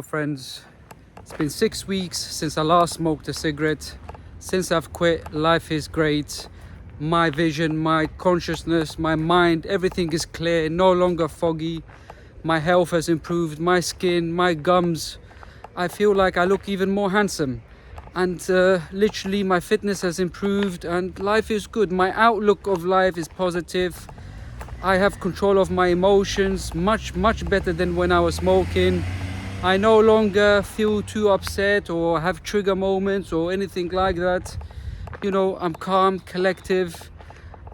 Friends, it's been 6 weeks since I last smoked a cigarette. Since I've quit, life is great. My vision, my consciousness, my mind, everything is clear, no longer foggy. My health has improved, my skin, my gums. I feel like I look even more handsome. And literally my fitness has improved and life is good. My outlook of life is positive. I have control of my emotions much better than when I was smoking. I no longer feel too upset or have trigger moments or anything like that. You know, I'm calm, collective,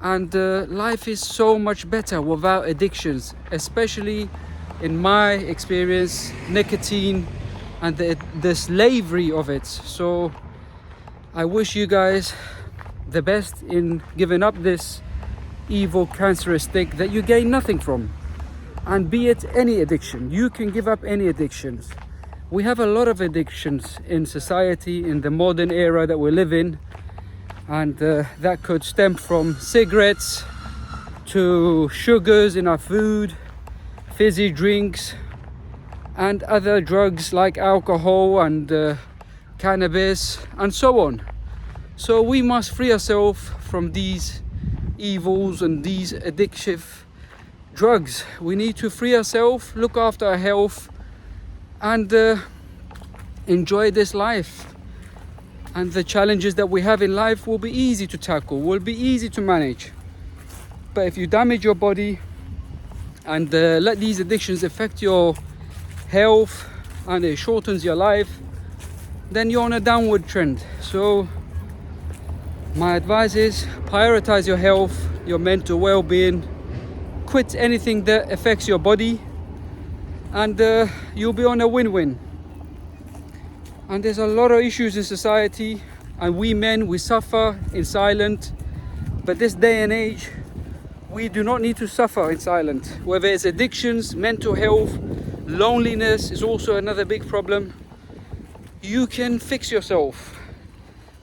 and life is so much better without addictions, especially in my experience, nicotine and the slavery of it. So I wish you guys the best in giving up this evil, cancerous stick that you gain nothing from. And be it any addiction, you can give up any addictions. We have a lot of addictions in society in the modern era that we live in, and that could stem from cigarettes to sugars in our food, fizzy drinks, and other drugs like alcohol and cannabis and so on. So we must free ourselves from these evils and these addictive drugs. We need to free ourselves, look after our health, and enjoy this life. And the challenges that we have in life will be easy to tackle, will be easy to manage. But if you damage your body and let these addictions affect your health and it shortens your life, then you're on a downward trend. So my advice is prioritize your health, your mental well-being. Quit anything that affects your body, and you'll be on a win-win. And there's a lot of issues in society, and we men, we suffer in silence. But this day and age, we do not need to suffer in silence. Whether it's addictions, mental health, loneliness is also another big problem. You can fix yourself.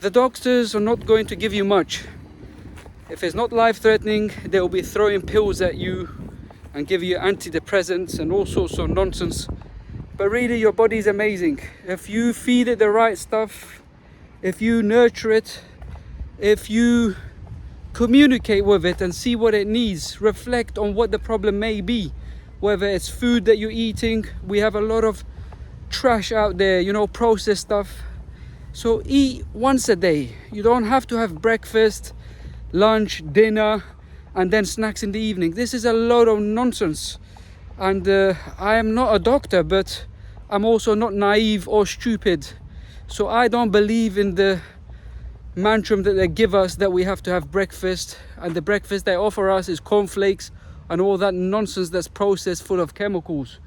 The doctors are not going to give you much. If it's not life-threatening, they'll be throwing pills at you and give you antidepressants and all sorts of nonsense. But really, your body is amazing. If you feed it the right stuff, if you nurture it, if you communicate with it and see what it needs, reflect on what the problem may be, whether it's food that you're eating. We have a lot of trash out there, you know, processed stuff. So eat once a day. You don't have to have breakfast, lunch, dinner, and then snacks in the evening. This is a lot of nonsense. And I am not a doctor, but I'm also not naive or stupid. So I don't believe in the mantra that they give us that we have to have breakfast, and the breakfast they offer us is cornflakes and all that nonsense that's processed full of chemicals.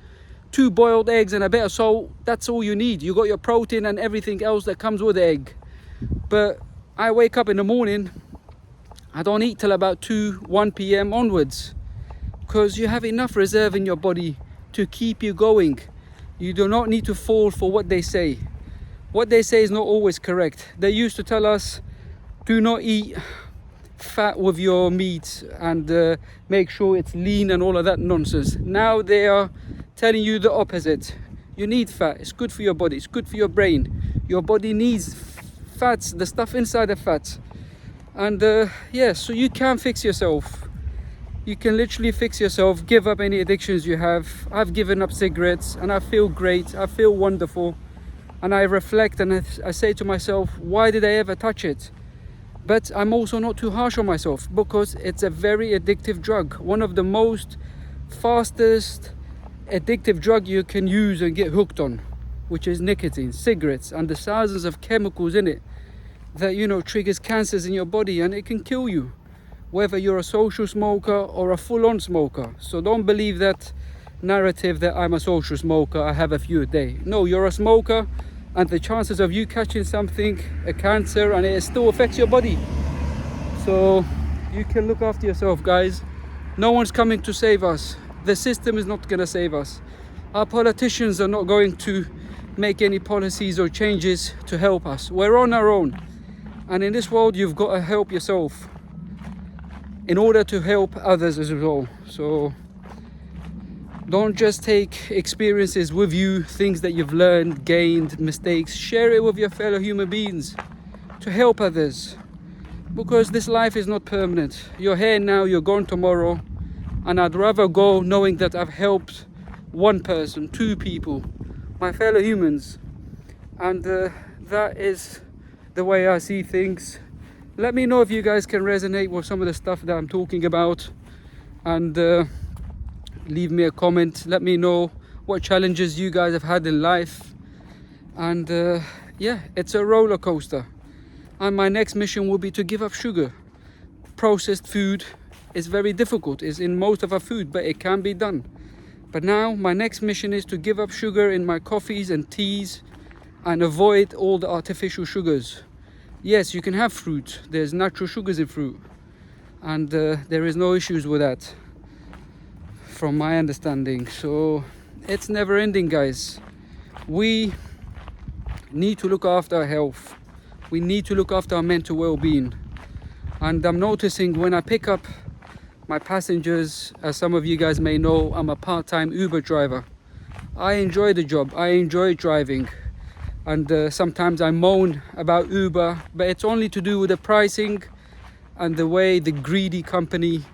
2 boiled eggs and a bit of salt, that's all you need. You got your protein and everything else that comes with the egg. But I wake up in the morning, I don't eat till about 1 p.m. onwards, because you have enough reserve in your body to keep you going. You do not need to fall for what they say. What they say is not always correct. They used to tell us, do not eat fat with your meat and make sure it's lean and all of that nonsense. Now they are telling you the opposite. You need fat. It's good for your body. It's good for your brain. Your body needs fats, the stuff inside the fats. And so you can fix yourself. You can literally fix yourself, give up any addictions you have. I've given up cigarettes and I feel great. I feel wonderful. And I reflect and I say to myself, why did I ever touch it? But I'm also not too harsh on myself, because it's a very addictive drug. One of the most fastest addictive drug you can use and get hooked on, which is nicotine, cigarettes, and the thousands of chemicals in it that, you know, triggers cancers in your body, and it can kill you, whether you're a social smoker or a full-on smoker. So don't believe that narrative that I'm a social smoker, I have a few a day. No, you're a smoker, and the chances of you catching something, a cancer, and it still affects your body. So you can look after yourself, guys. No one's coming to save us. The system is not going to save us. Our politicians are not going to make any policies or changes to help us. We're on our own. And in this world, you've got to help yourself in order to help others as well. So Don't just take experiences with you, things that you've learned, gained, mistakes. Share it with your fellow human beings to help others, because this life is not permanent. You're here now, you're gone tomorrow, and I'd rather go knowing that I've helped one person, two people, my fellow humans. And that is the way I see things. Let me know if you guys can resonate with some of the stuff that I'm talking about, and leave me a comment. Let me know what challenges you guys have had in life. And yeah, it's a roller coaster. And my next mission will be to give up sugar. Processed food is very difficult. It's in most of our food, but it can be done. But now my next mission is to give up sugar in my coffees and teas and avoid all the artificial sugars. Yes, you can have fruit. There's natural sugars in fruit, and there is no issues with that from my understanding. So it's never ending, guys. We need to look after our health. We need to look after our mental well-being. And I'm noticing when I pick up my passengers, as some of you guys may know, I'm a part-time Uber driver. I enjoy the job. I enjoy driving. And sometimes I moan about Uber, but it's only to do with the pricing and the way the greedy company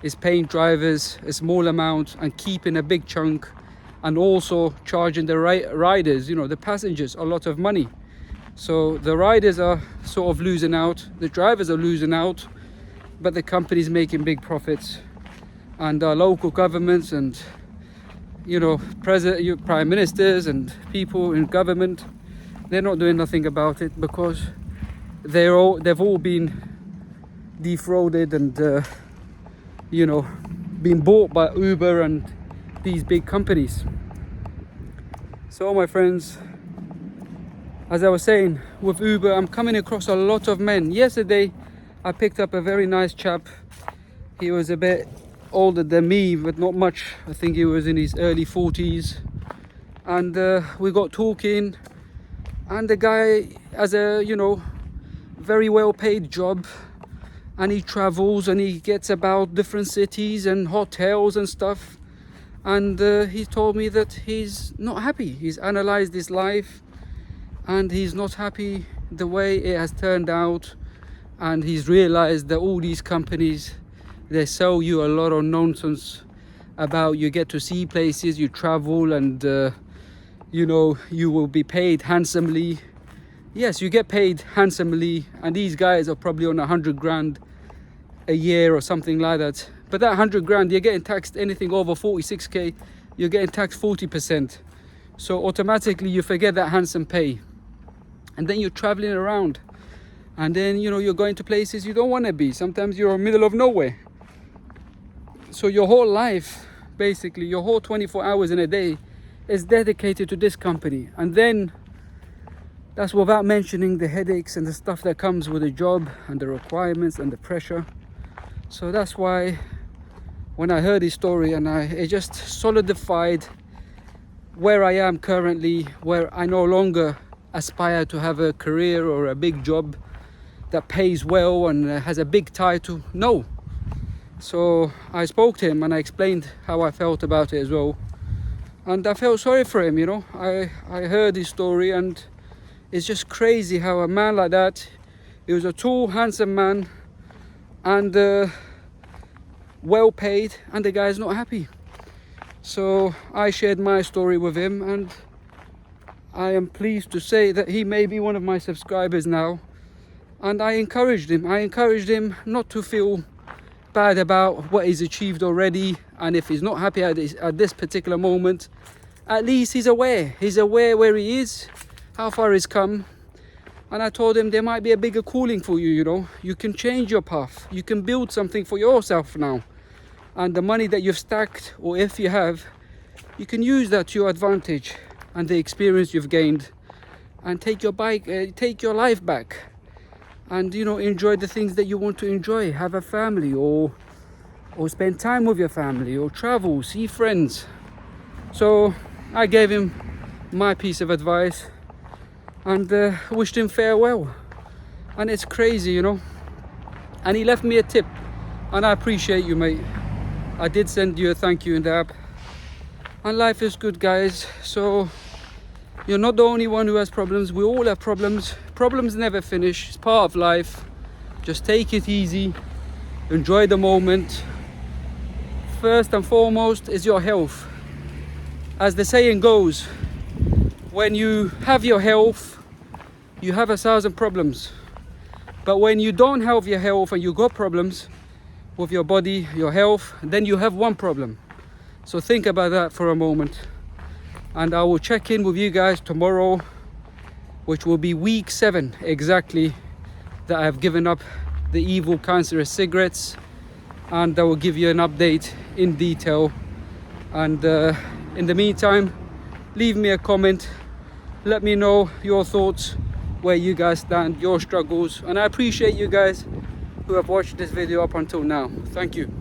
is paying drivers a small amount and keeping a big chunk, and also charging the riders, you know, the passengers, a lot of money. So the riders are sort of losing out, the drivers are losing out, but the company's making big profits. And our local governments and, you know, prime ministers and people in government, they're not doing nothing about it, because they've all been defrauded and you know, been bought by Uber and these big companies. So my friends, as I was saying, with Uber, I'm coming across a lot of men. Yesterday I picked up a very nice chap. He was a bit older than me, but not much. I think he was in his early 40s, and we got talking. And the guy has a, you know, very well paid job, and he travels and he gets about different cities and hotels and stuff. And he told me that he's not happy. He's analyzed his life and he's not happy the way it has turned out. And he's realized that all these companies, they sell you a lot of nonsense about you get to see places, you travel, and you know, you will be paid handsomely. Yes, you get paid handsomely, and these guys are probably on 100 grand a year or something like that. But that 100 grand, you're getting taxed anything over 46k, you're getting taxed 40%. So automatically you forget that handsome pay. And then you're traveling around, and then, you know, you're going to places you don't want to be. Sometimes you're in the middle of nowhere. So your whole life, basically your whole 24 hours in a day, is dedicated to this company. And then that's without mentioning the headaches and the stuff that comes with the job and the requirements and the pressure. So that's why when I heard his story, and it just solidified where I am currently, where I no longer aspire to have a career or a big job that pays well and has a big title. No. So I spoke to him and I explained how I felt about it as well. And I felt sorry for him, you know. I heard his story, and it's just crazy how a man like that, he was a tall, handsome man, and well paid, and the guy's not happy. So I shared my story with him, and I am pleased to say that he may be one of my subscribers now. And I encouraged him not to feel bad about what he's achieved already, and if he's not happy at this particular moment, at least he's aware where he is, how far he's come. And I told him there might be a bigger calling for you, you know. You can change your path, you can build something for yourself now, and the money that you've stacked, or if you have, you can use that to your advantage, and the experience you've gained, and take your life back, and, you know, enjoy the things that you want to enjoy. Have a family, or spend time with your family, or travel, see friends. So I gave him my piece of advice, and wished him farewell. And it's crazy, you know. And he left me a tip, and I appreciate you, mate. I did send you a thank you in the app. and life is good, guys. So you're not the only one who has problems. We all have problems. Problems never finish. It's part of life. Just take it easy, enjoy the moment. First and foremost is your health. As the saying goes, when you have your health, you have 1,000 problems. But when you don't have your health and you got problems with your body, your health, then you have one problem. So think about that for a moment. And I will check in with you guys tomorrow, which will be week 7 exactly, that I have given up the evil cancerous cigarettes, and I will give you an update in detail. And in the meantime, leave me a comment, let me know your thoughts, where you guys stand, your struggles, and I appreciate you guys who have watched this video up until now. Thank you.